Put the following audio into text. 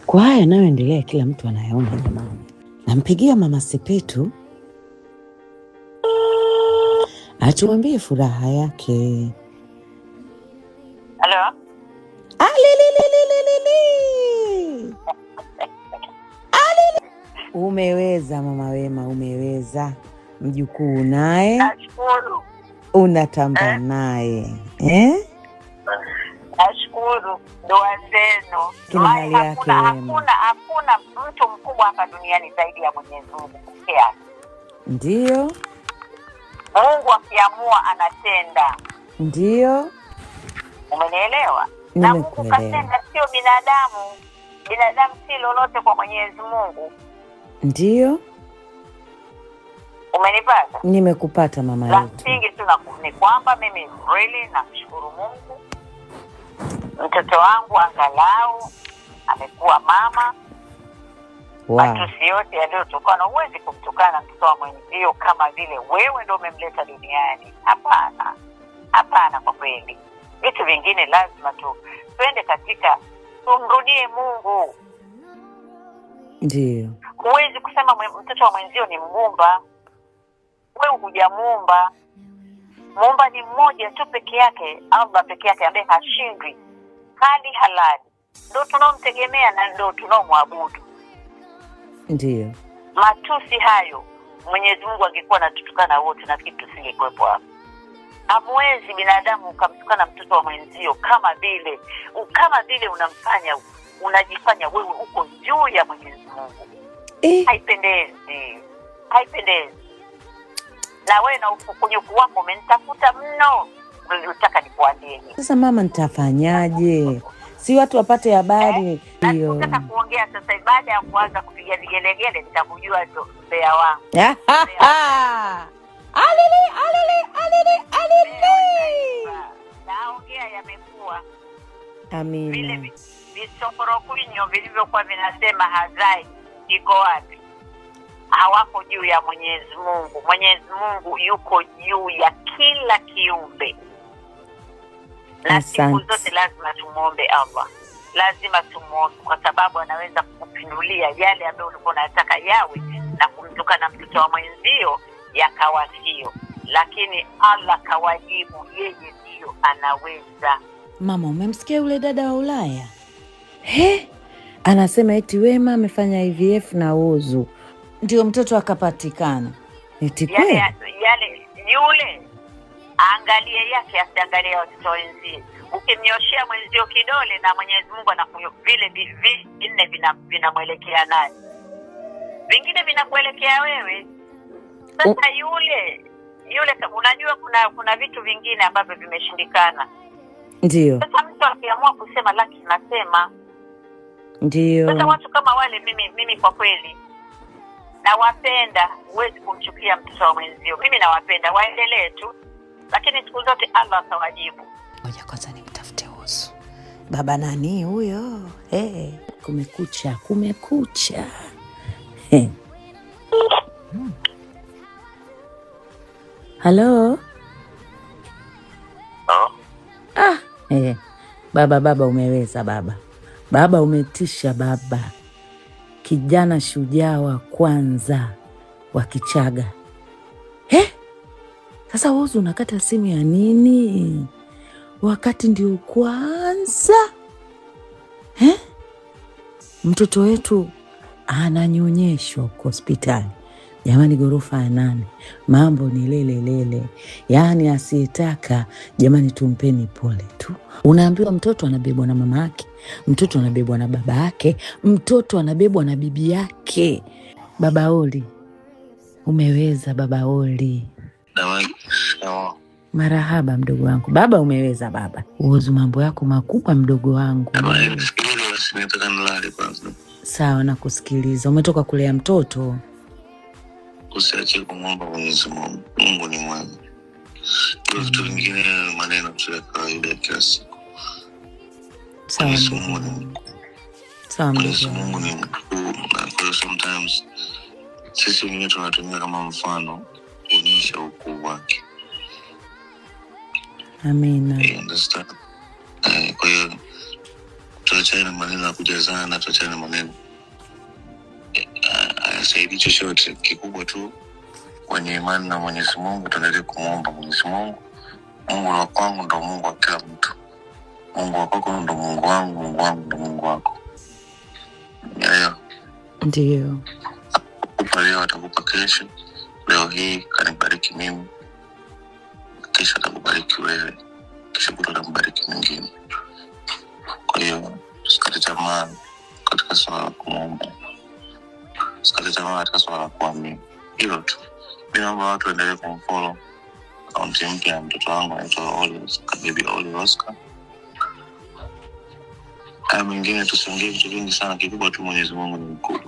Kwa haya yanayoendelea kila mtu anayaona jamani. Nampigia Mama Sepetu atuambie furaha yake. Halo? Umeweza Mama Wema, umeweza. Mjukuu naye Nashukuru. Unatamba naye Nashukuru dua zenu. Kina hali yake Wema. Hakuna mtu mkubwa hapa duniani zaidi ya Mwenyezi Mungu pekee yake. Ndio. Mungu akiamua anatenda. Ndio. Umenielewa? Na Mungu katenda, sio binadamu. Binadamu si lolote kwa Mwenyezi Mungu. Ndio. Umenipata? Nimekupata mama la yetu. Msingi tu ni kwamba mimi really namshukuru Mungu. Mtoto wangu angalau amekuwa mama. Wow. Matusi yote yaliyotokana, huwezi kumtukana mtoto wa mwenzio kama vile wewe ndio umemleta duniani. Hapana. Hapana, kwa kweli. Vitu vingine lazima twende katika tumrudie Mungu. Ndio. Huwezi kusema mtoto wa mwenzio ni mgumba. Wewe hujamuumba. Muumba ni mmoja tu peke yake, Allah peke yake ambaye hashindwi. Hali halali. Ndio tunaomtegemea na ndio tunaomwabudu. Ndio. Matusi hayo Mwenyezi Mungu angekuwa anatutukana wote na kitu tusingekuepo hapa. Hamwezi binadamu ukamtukana mtoto wa mwenzio kama vile unamfanya, unajifanya wewe uko juu ya Mwenyezi Mungu. Haipendezi. Haipendezi. Na wewe na ufukunyuku wako umenitafuta mno. Nilitaka nikuambie. Sasa mama nitafanyaje? Si watu wapate habari. Ndio. Nataka kuongea sasa baada ya kuanza kupiga vigelegele nitakujua tu mbea wangu. Alele. Naongea yamekuwa. Amina. Vile visokorokwinyo vilivyokuwa vinasema hazai iko wapi? Hawako juu ya Mwenyezi Mungu. Mwenyezi Mungu yuko juu ya kila kiumbe. Na siku zote lazima tumuombe Allah. Lazima tumuombe kwa sababu anaweza kukupindulia yale ambayo ulikuwa unataka yawe na kumtukana mtoto wa mwenzio yakawa sio. Lakini Allah kawajibu, yeye ndio anaweza. Mama, umemsikia yule dada wa Ulaya? Anasema eti Wema amefanya IVF na Uzu ndio mtoto akapatikana. Eti kweli? Yale yule angalie yake, asiangalie watoto wenzie. Ukimnyoshia mwenzio kidole na Mwenyezi Mungu anakuyo vile vinne vinamwelekea naye. Vingine vinakuelekea wewe. Sasa yule unajua kuna vitu vingine ambavyo vimeshindikana. Ndio. Sasa mtu akiamua kusema laki nasema. Ndio. Sasa watu kama wale mimi kwa kweli nawapenda. Huwezi kumchukia mtoto wa mwenzio. Mimi nawapenda, waendelee tu. Lakini siku zote Allah atawajibu. Ngoja kwanza nimtafute Uzu. Baba nani huyo? Kumekucha. Halo? Baba umeweza baba. Baba umetisha baba. Kijana shujaa wa kwanza wa Kichaga. Sasa Uzu unakata simu ya nini? Wakati ndio kwanza. Mtoto wetu ananyonyeshwa huko hospitali. Jamani, ghorofa ya 8. Mambo ni lele. Yaani asiyetaka, jamani tumpeni pole tu. Unaambiwa mtoto anabebwa na mama yake, mtoto anabebwa na baba yake, mtoto anabebwa na bibi yake. Baba Oli, umeweza baba Oli. Marahaba mdogo wangu. Baba umeweza baba. Uzu mambo yako makubwa mdogo wangu. Sawa, nakusikiliza. Umetoka kulea mtoto. Usiache kumwomba Mwenyezi Mungu. Mungu ni mwema. Kwa vitu vingine maneno tu ya kawaida kila siku. Sawa. Mwenyezi Mungu ni mkuu. Na kwa sometimes sisi wengine tunatumia kama mfano kuonyesha ukuu wake. Amina. I understand. Kwa hiyo tuachane na maneno ya kujazana, tuachane na maneno hayasaidii chochote. Kikubwa tu wenye imani na Mwenyezi Mungu tuendelee kumuomba Mwenyezi Mungu. Mungu wa kwangu ndo Mungu wa kila mtu. Mungu wa kwako ndo Mungu wangu, Mungu wangu ndo Mungu wako. Ndio. Akupa leo atakupa kesho. Leo hii kanibariki mimi, kesho atakubariki wewe, kesho kutwa atakubariki mwingine. Kwa hiyo usikate tamaa katika swala la kuomba, usikate tamaa katika swala la kuamini. Hilo tu. Mimi naomba watu waendelee kumfollow akaunti mpya ya mtoto wangu anaitwa Baby Oli Oscar. Haya mengine tusiongee vitu vingi sana, kikubwa tu Mwenyezi Mungu ni mkuu.